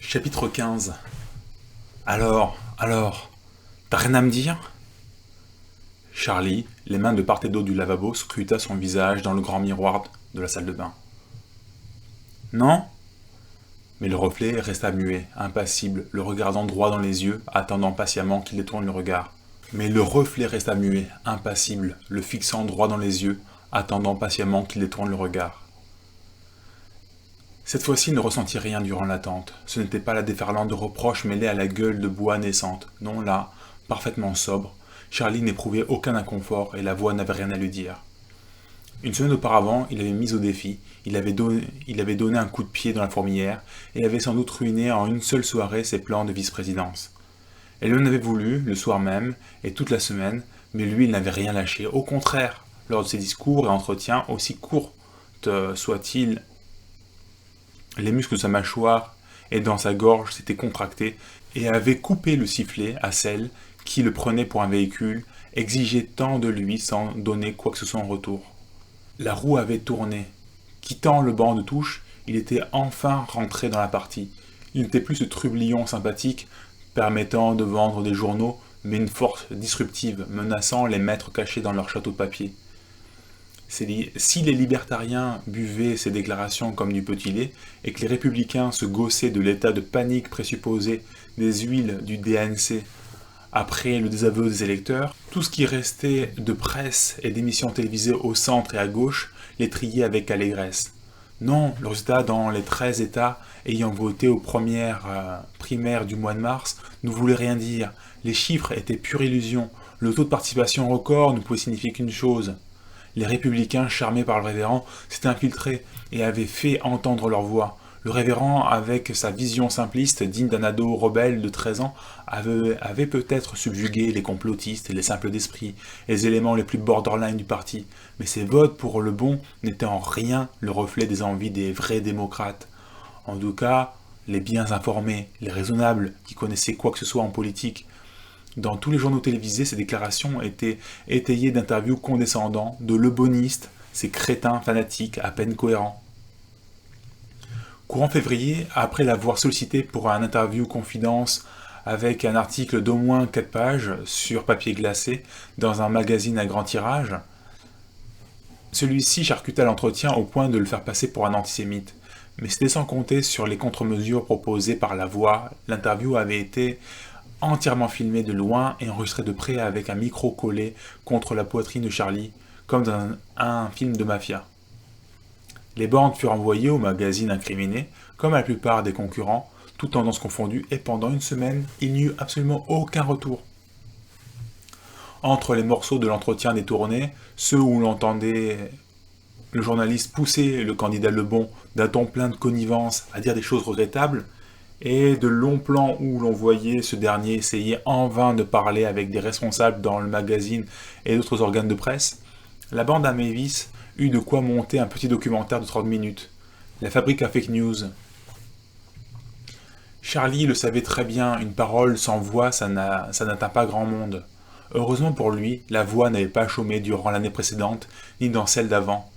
Chapitre 15. Alors, t'as rien à me dire? Charlie, les mains de part et d'autre du lavabo, scruta son visage dans le grand miroir de la salle de bain. Non? Mais le reflet resta muet, impassible, le regardant droit dans les yeux, attendant patiemment qu'il détourne le regard. Mais le reflet resta muet, impassible, le fixant droit dans les yeux, attendant patiemment qu'il détourne le regard. Cette fois-ci, il ne ressentit rien durant l'attente. Ce n'était pas la déferlante de reproches mêlée à la gueule de bois naissante. Non, là, parfaitement sobre, Charlie n'éprouvait aucun inconfort et la voix n'avait rien à lui dire. Une semaine auparavant, il avait mis au défi, il avait donné un coup de pied dans la fourmilière et avait sans doute ruiné en une seule soirée ses plans de vice-présidence. Elle lui en avait voulu, le soir même, et toute la semaine, mais lui, il n'avait rien lâché. Au contraire, lors de ses discours et entretiens, aussi courts soient-ils, les muscles de sa mâchoire et dans sa gorge s'étaient contractés et avaient coupé le sifflet à celle qui le prenait pour un véhicule, exigeait tant de lui sans donner quoi que ce soit en retour. La roue avait tourné. Quittant le banc de touche, il était enfin rentré dans la partie. Il n'était plus ce trublion sympathique permettant de vendre des journaux, mais une force disruptive menaçant les maîtres cachés dans leur château de papier. Si les libertariens buvaient ces déclarations comme du petit lait, et que les républicains se gaussaient de l'état de panique présupposé des huiles du DNC après le désaveu des électeurs, tout ce qui restait de presse et d'émissions télévisées au centre et à gauche les triait avec allégresse. Non, le résultat dans les 13 États ayant voté aux premières primaires du mois de mars ne voulait rien dire. Les chiffres étaient pure illusion. Le taux de participation record ne pouvait signifier qu'une chose. Les républicains, charmés par le révérend, s'étaient infiltrés et avaient fait entendre leur voix. Le révérend, avec sa vision simpliste, digne d'un ado rebelle de 13 ans, avait peut-être subjugué les complotistes et les simples d'esprit, les éléments les plus borderline du parti. Mais ses votes pour le bon n'étaient en rien le reflet des envies des vrais démocrates. En tout cas, les bien informés, les raisonnables, qui connaissaient quoi que ce soit en politique. Dans tous les journaux télévisés, ces déclarations étaient étayées d'interviews condescendants, de lebonistes, ces crétins fanatiques à peine cohérents. Courant février, après l'avoir sollicité pour un interview confidence avec un article d'au moins 4 pages sur papier glacé dans un magazine à grand tirage, celui-ci charcuta l'entretien au point de le faire passer pour un antisémite. Mais c'était sans compter sur les contre-mesures proposées par la voix. L'interview avait été entièrement filmé de loin et enregistré de près avec un micro collé contre la poitrine de Charlie, comme dans un film de mafia. Les bandes furent envoyées au magazine incriminé, comme à la plupart des concurrents, toutes tendances confondues, et pendant une semaine, il n'y eut absolument aucun retour. Entre les morceaux de l'entretien détourné, ceux où l'on entendait le journaliste pousser le candidat Lebon d'un ton plein de connivence à dire des choses regrettables, et de longs plans où l'on voyait ce dernier essayer en vain de parler avec des responsables dans le magazine et d'autres organes de presse, la bande à Mavis eut de quoi monter un petit documentaire de 30 minutes. La fabrique à fake news. Charlie le savait très bien, une parole sans voix, ça n'atteint pas grand monde. Heureusement pour lui, la voix n'avait pas chômé durant l'année précédente, ni dans celle d'avant.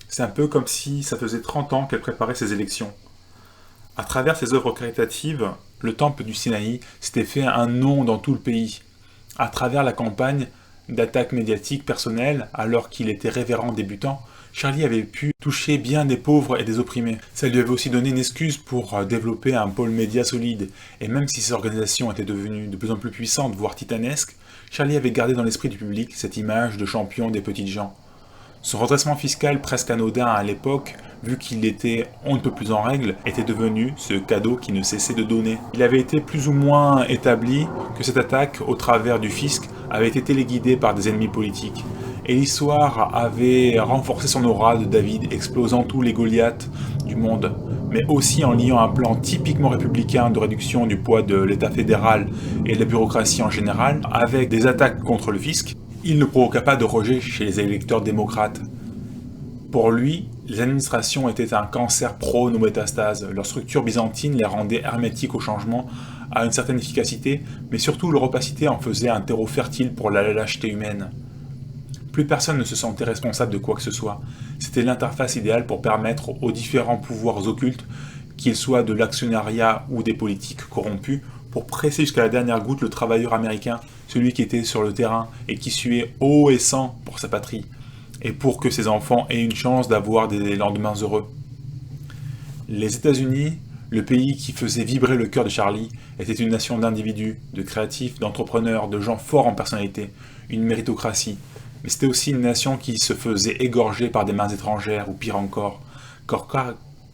C'est un peu comme si ça faisait 30 ans qu'elle préparait ses élections. À travers ses œuvres caritatives, le Temple du Sinaï s'était fait un nom dans tout le pays. À travers la campagne d'attaques médiatiques personnelles, alors qu'il était révérend débutant, Charlie avait pu toucher bien des pauvres et des opprimés. Ça lui avait aussi donné une excuse pour développer un pôle média solide. Et même si ces organisations étaient devenues de plus en plus puissantes, voire titanesques, Charlie avait gardé dans l'esprit du public cette image de champion des petites gens. Son redressement fiscal presque anodin à l'époque, vu qu'il était on ne peut plus en règle, était devenu ce cadeau qui ne cessait de donner. Il avait été plus ou moins établi que cette attaque, au travers du fisc, avait été téléguidée par des ennemis politiques. Et l'histoire avait renforcé son aura de David, explosant tous les Goliaths du monde, mais aussi en liant un plan typiquement républicain de réduction du poids de l'État fédéral et de la bureaucratie en général, avec des attaques contre le fisc. Il ne provoqua pas de rejet chez les électeurs démocrates. Pour lui, les administrations étaient un cancer prône aux métastases. Leur structure byzantine les rendait hermétiques au changement, à une certaine efficacité, mais surtout leur opacité en faisait un terreau fertile pour la lâcheté humaine. Plus personne ne se sentait responsable de quoi que ce soit. C'était l'interface idéale pour permettre aux différents pouvoirs occultes qu'ils soient de l'actionnariat ou des politiques corrompus, pour presser jusqu'à la dernière goutte le travailleur américain, celui qui était sur le terrain et qui suait eau et sang pour sa patrie, et pour que ses enfants aient une chance d'avoir des lendemains heureux. Les États-Unis, le pays qui faisait vibrer le cœur de Charlie, était une nation d'individus, de créatifs, d'entrepreneurs, de gens forts en personnalité, une méritocratie. Mais c'était aussi une nation qui se faisait égorger par des mains étrangères, ou pire encore,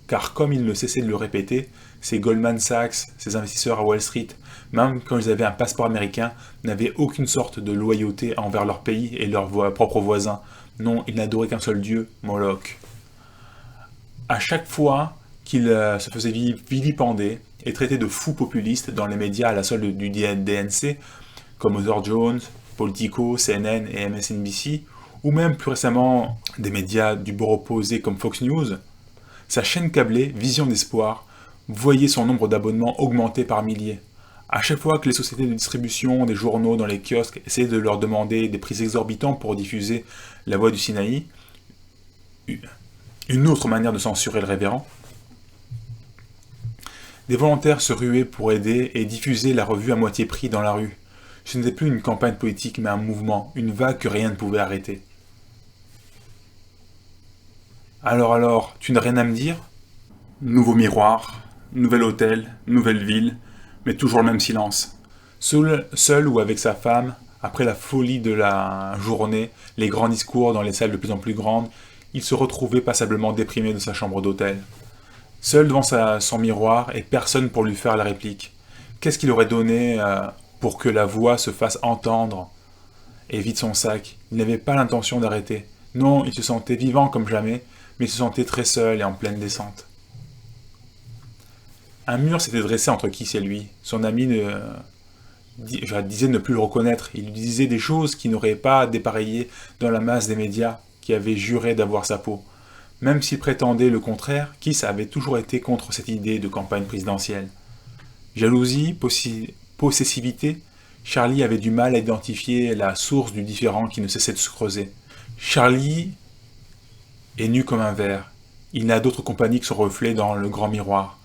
car comme il ne cessait de le répéter, ces Goldman Sachs, ces investisseurs à Wall Street, même quand ils avaient un passeport américain, n'avaient aucune sorte de loyauté envers leur pays et leurs propres voisins. Non, ils n'adoraient qu'un seul dieu, Moloch. À chaque fois qu'il se faisait vilipender et traité de fou populiste dans les médias à la solde du DNC, comme Heather Jones, Politico, CNN et MSNBC, ou même plus récemment des médias du bord opposé comme Fox News, sa chaîne câblée, Vision d'Espoir, voyait son nombre d'abonnements augmenter par milliers. À chaque fois que les sociétés de distribution des journaux dans les kiosques essayaient de leur demander des prix exorbitants pour diffuser La Voix du Sinaï, une autre manière de censurer le révérend, des volontaires se ruaient pour aider et diffuser la revue à moitié prix dans la rue. Ce n'était plus une campagne politique mais un mouvement, une vague que rien ne pouvait arrêter. Alors, tu n'as rien à me dire ? Nouveau miroir, nouvel hôtel, nouvelle ville, mais toujours le même silence. Seul ou avec sa femme, après la folie de la journée, les grands discours dans les salles de plus en plus grandes, il se retrouvait passablement déprimé de sa chambre d'hôtel. Seul devant son miroir et personne pour lui faire la réplique. Qu'est-ce qu'il aurait donné pour que la voix se fasse entendre et vide son sac? Il n'avait pas l'intention d'arrêter. Non, il se sentait vivant comme jamais, mais il se sentait très seul et en pleine descente. Un mur s'était dressé entre Kiss et lui. Son ami disait ne plus le reconnaître. Il lui disait des choses qui n'auraient pas dépareillé dans la masse des médias qui avaient juré d'avoir sa peau. Même s'il prétendait le contraire, Kiss avait toujours été contre cette idée de campagne présidentielle. Jalousie, possessivité, Charlie avait du mal à identifier la source du différend qui ne cessait de se creuser. Charlie est nu comme un verre. Il n'a d'autre compagnie que son reflet dans le grand miroir.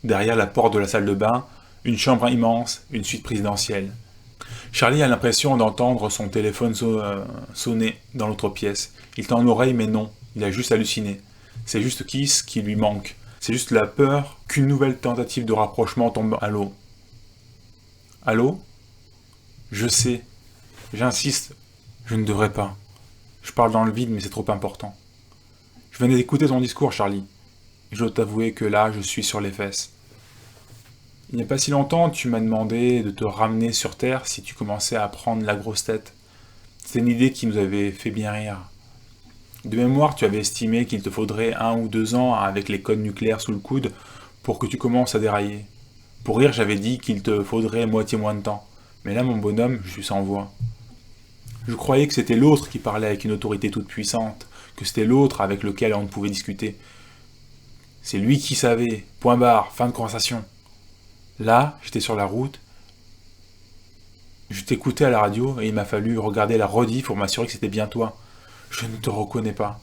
Derrière la porte de la salle de bain, une chambre immense, une suite présidentielle. Charlie a l'impression d'entendre son téléphone sonner dans l'autre pièce. Il tend l'oreille mais non, il a juste halluciné. C'est juste Kiss qui lui manque. C'est juste la peur qu'une nouvelle tentative de rapprochement tombe à l'eau. Allô ? Je sais. J'insiste. Je ne devrais pas. Je parle dans le vide mais c'est trop important. Je venais d'écouter ton discours, Charlie. Je dois t'avouer que là, je suis sur les fesses. Il n'y a pas si longtemps, tu m'as demandé de te ramener sur Terre si tu commençais à prendre la grosse tête. C'était une idée qui nous avait fait bien rire. De mémoire, tu avais estimé qu'il te faudrait 1 ou 2 ans avec les codes nucléaires sous le coude pour que tu commences à dérailler. Pour rire, j'avais dit qu'il te faudrait moitié moins de temps. Mais là, mon bonhomme, je suis sans voix. Je croyais que c'était l'autre qui parlait avec une autorité toute puissante, que c'était l'autre avec lequel on ne pouvait discuter. C'est lui qui savait. Point barre, fin de conversation. Là, j'étais sur la route. Je t'écoutais à la radio et il m'a fallu regarder la rediff pour m'assurer que c'était bien toi. Je ne te reconnais pas.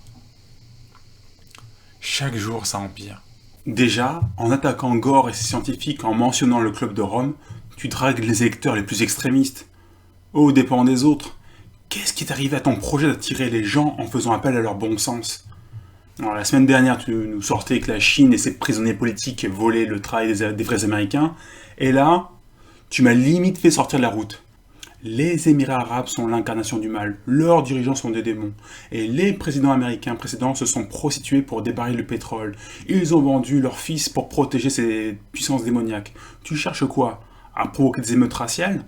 Chaque jour, ça empire. Déjà, en attaquant Gore et ses scientifiques en mentionnant le club de Rome, tu dragues les électeurs les plus extrémistes. Aux dépens des autres. Qu'est-ce qui est arrivé à ton projet d'attirer les gens en faisant appel à leur bon sens ? Alors, la semaine dernière, tu nous sortais que la Chine et ses prisonniers politiques volaient le travail des vrais Américains. Et là, tu m'as limite fait sortir de la route. Les Émirats arabes sont l'incarnation du mal, leurs dirigeants sont des démons. Et les présidents américains précédents se sont prostitués pour débarrer le pétrole. Ils ont vendu leurs fils pour protéger ces puissances démoniaques. Tu cherches quoi ? À provoquer des émeutes raciales ?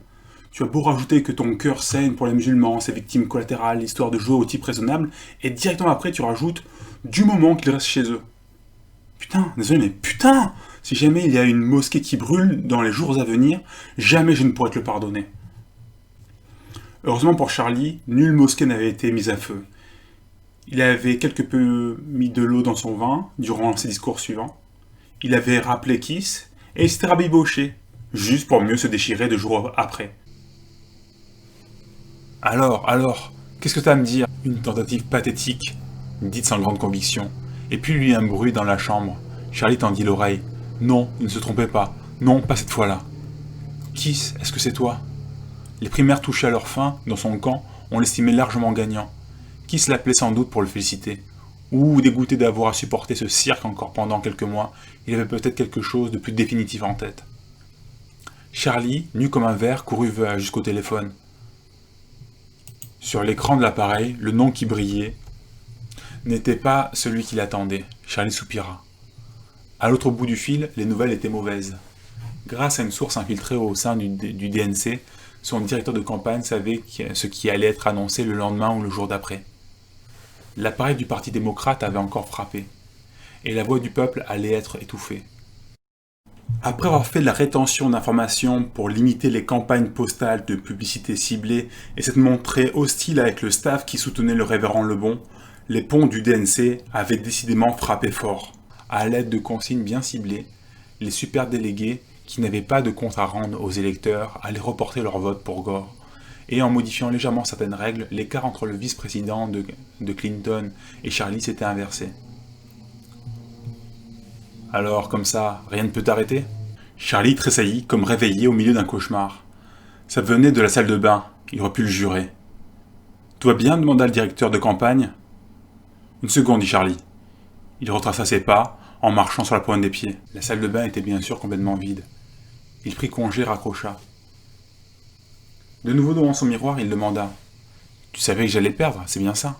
Tu as beau rajouter que ton cœur saigne pour les musulmans, ses victimes collatérales, histoire de jouer au type raisonnable, et directement après tu rajoutes du moment qu'ils restent chez eux. Putain, désolé, mais putain ! Si jamais il y a une mosquée qui brûle dans les jours à venir, jamais je ne pourrais te le pardonner. Heureusement pour Charlie, nulle mosquée n'avait été mise à feu. Il avait quelque peu mis de l'eau dans son vin durant ses discours suivants. Il avait rappelé Kiss et il s'était rabiboché, juste pour mieux se déchirer 2 jours après. Alors, qu'est-ce que t'as à me dire ? Une tentative pathétique, dite sans grande conviction. Et puis lui un bruit dans la chambre. Charlie tendit l'oreille. Non, il ne se trompait pas. Non, pas cette fois-là. Kiss, est-ce que c'est toi? Les primaires touchaient à leur fin, dans son camp, on l'estimait largement gagnant. Kiss l'appelait sans doute pour le féliciter. Ou dégoûté d'avoir à supporter ce cirque encore pendant quelques mois, il avait peut-être quelque chose de plus définitif en tête. Charlie, nu comme un ver, courut jusqu'au téléphone. Sur l'écran de l'appareil, le nom qui brillait n'était pas celui qu'il attendait. Charlie soupira. À l'autre bout du fil, les nouvelles étaient mauvaises. Grâce à une source infiltrée au sein du DNC, son directeur de campagne savait ce qui allait être annoncé le lendemain ou le jour d'après. L'appareil du Parti démocrate avait encore frappé, et la voix du peuple allait être étouffée. Après avoir fait de la rétention d'informations pour limiter les campagnes postales de publicité ciblée et s'être montré hostile avec le staff qui soutenait le révérend Lebon, les ponts du DNC avaient décidément frappé fort. À l'aide de consignes bien ciblées, les superdélégués, qui n'avaient pas de compte à rendre aux électeurs, allaient reporter leur vote pour Gore. Et en modifiant légèrement certaines règles, l'écart entre le vice-président de Clinton et Charlie s'était inversé. Alors, comme ça, rien ne peut t'arrêter? Charlie tressaillit comme réveillé au milieu d'un cauchemar. Ça venait de la salle de bain, il aurait pu le jurer. Tout va bien? Demanda le directeur de campagne. Une seconde, dit Charlie. Il retraça ses pas, en marchant sur la pointe des pieds. La salle de bain était bien sûr complètement vide. Il prit congé et raccrocha. De nouveau devant son miroir, il demanda. Tu savais que j'allais perdre, c'est bien ça?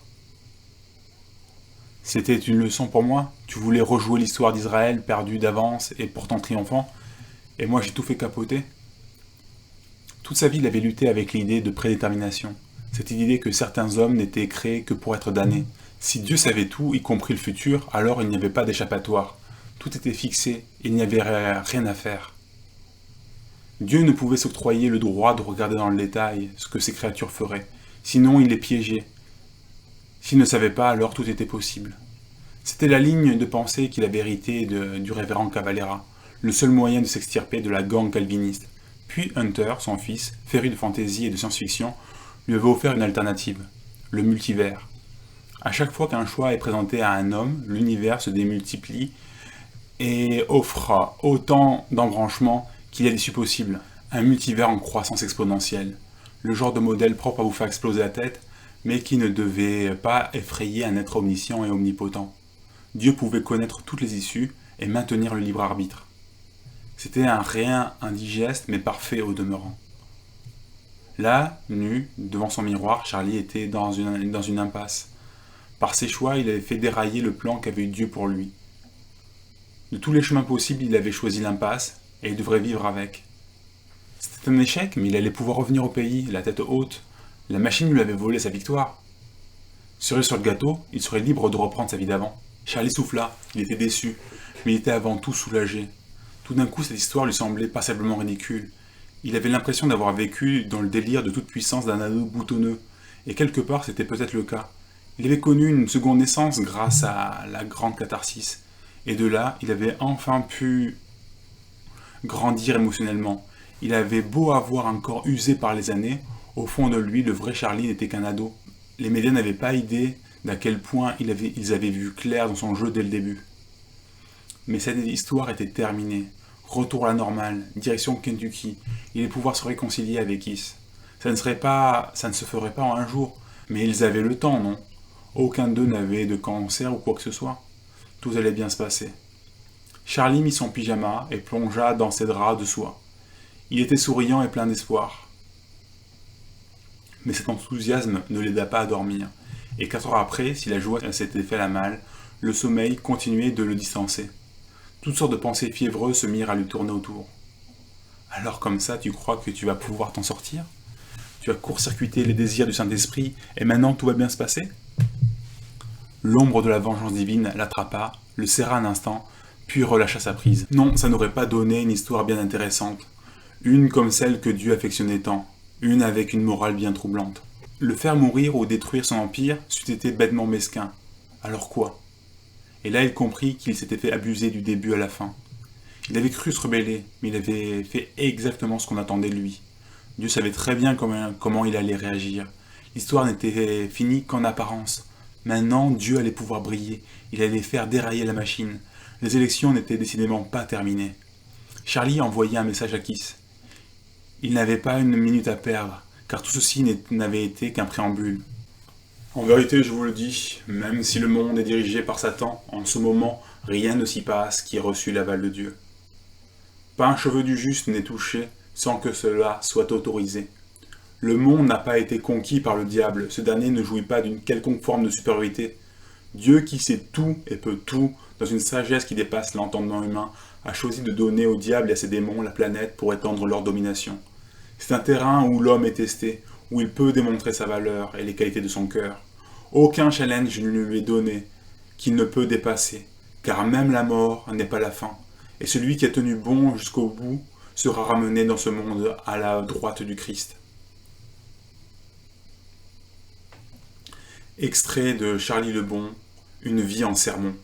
C'était une leçon pour moi? Tu voulais rejouer l'histoire d'Israël, perdu d'avance et pourtant triomphant? Et moi j'ai tout fait capoter? Toute sa vie, il avait lutté avec l'idée de prédétermination. Cette idée que certains hommes n'étaient créés que pour être damnés. Si Dieu savait tout, y compris le futur, alors il n'y avait pas d'échappatoire. Tout était fixé, et il n'y avait rien à faire. Dieu ne pouvait s'octroyer le droit de regarder dans le détail ce que ces créatures feraient. Sinon, il les piégeait. S'il ne savait pas, alors tout était possible. C'était la ligne de pensée qu'il avait héritée du révérend Cavalera, le seul moyen de s'extirper de la gang calviniste. Puis Hunter, son fils, féru de fantaisie et de science-fiction, lui avait offert une alternative, le multivers. À chaque fois qu'un choix est présenté à un homme, l'univers se démultiplie et offre autant d'embranchements qu'il y a d'issues possibles. Un multivers en croissance exponentielle. Le genre de modèle propre à vous faire exploser la tête, mais qui ne devait pas effrayer un être omniscient et omnipotent. Dieu pouvait connaître toutes les issues et maintenir le libre arbitre. C'était un rien indigeste mais parfait au demeurant. Là, nu, devant son miroir, Charlie était dans une impasse. Par ses choix, il avait fait dérailler le plan qu'avait eu Dieu pour lui. De tous les chemins possibles, il avait choisi l'impasse, et il devrait vivre avec. C'était un échec, mais il allait pouvoir revenir au pays, la tête haute. La machine lui avait volé sa victoire. Cerise sur le gâteau, il serait libre de reprendre sa vie d'avant. Charlie souffla, il était déçu, mais il était avant tout soulagé. Tout d'un coup, cette histoire lui semblait passablement ridicule. Il avait l'impression d'avoir vécu dans le délire de toute puissance d'un ado boutonneux, et quelque part c'était peut-être le cas. Il avait connu une seconde naissance grâce à la grande catharsis, et de là, il avait enfin pu grandir émotionnellement. Il avait beau avoir un corps usé par les années, au fond de lui, le vrai Charlie n'était qu'un ado. Les médias n'avaient pas idée d'à quel point ils avaient vu clair dans son jeu dès le début. Mais cette histoire était terminée. Retour à la normale, direction Kentucky. Il allait pouvoir se réconcilier avec Kiss. Ça ne se ferait pas en un jour, mais ils avaient le temps, non? Aucun d'eux n'avait de cancer ou quoi que ce soit. Tout allait bien se passer. Charlie mit son pyjama et plongea dans ses draps de soie. Il était souriant et plein d'espoir. Mais cet enthousiasme ne l'aida pas à dormir, et 4 heures après, si la joie s'était fait la malle, le sommeil continuait de le distancer. Toutes sortes de pensées fiévreuses se mirent à lui tourner autour. Alors comme ça, tu crois que tu vas pouvoir t'en sortir? Tu as court-circuité les désirs du Saint-Esprit, et maintenant tout va bien se passer? L'ombre de la vengeance divine l'attrapa, le serra un instant, puis relâcha sa prise. Non, ça n'aurait pas donné une histoire bien intéressante. Une comme celle que Dieu affectionnait tant. Une avec une morale bien troublante. Le faire mourir ou détruire son empire c'eût été bêtement mesquin. Alors quoi? Et là il comprit qu'il s'était fait abuser du début à la fin. Il avait cru se rebeller, mais il avait fait exactement ce qu'on attendait de lui. Dieu savait très bien comment il allait réagir. L'histoire n'était finie qu'en apparence. Maintenant, Dieu allait pouvoir briller. Il allait faire dérailler la machine. Les élections n'étaient décidément pas terminées. Charlie envoyait un message à Kiss. Il n'avait pas une minute à perdre, car tout ceci n'avait été qu'un préambule. En vérité, je vous le dis, même si le monde est dirigé par Satan, en ce moment, rien ne s'y passe qui ait reçu l'aval de Dieu. Pas un cheveu du juste n'est touché sans que cela soit autorisé. Le monde n'a pas été conquis par le diable, ce dernier ne jouit pas d'une quelconque forme de supériorité. Dieu qui sait tout et peut tout, dans une sagesse qui dépasse l'entendement humain, a choisi de donner au diable et à ses démons la planète pour étendre leur domination. C'est un terrain où l'homme est testé, où il peut démontrer sa valeur et les qualités de son cœur. Aucun challenge ne lui est donné qu'il ne peut dépasser, car même la mort n'est pas la fin, et celui qui a tenu bon jusqu'au bout sera ramené dans ce monde à la droite du Christ. Extrait de Charlie Lebon, Une vie en sermon.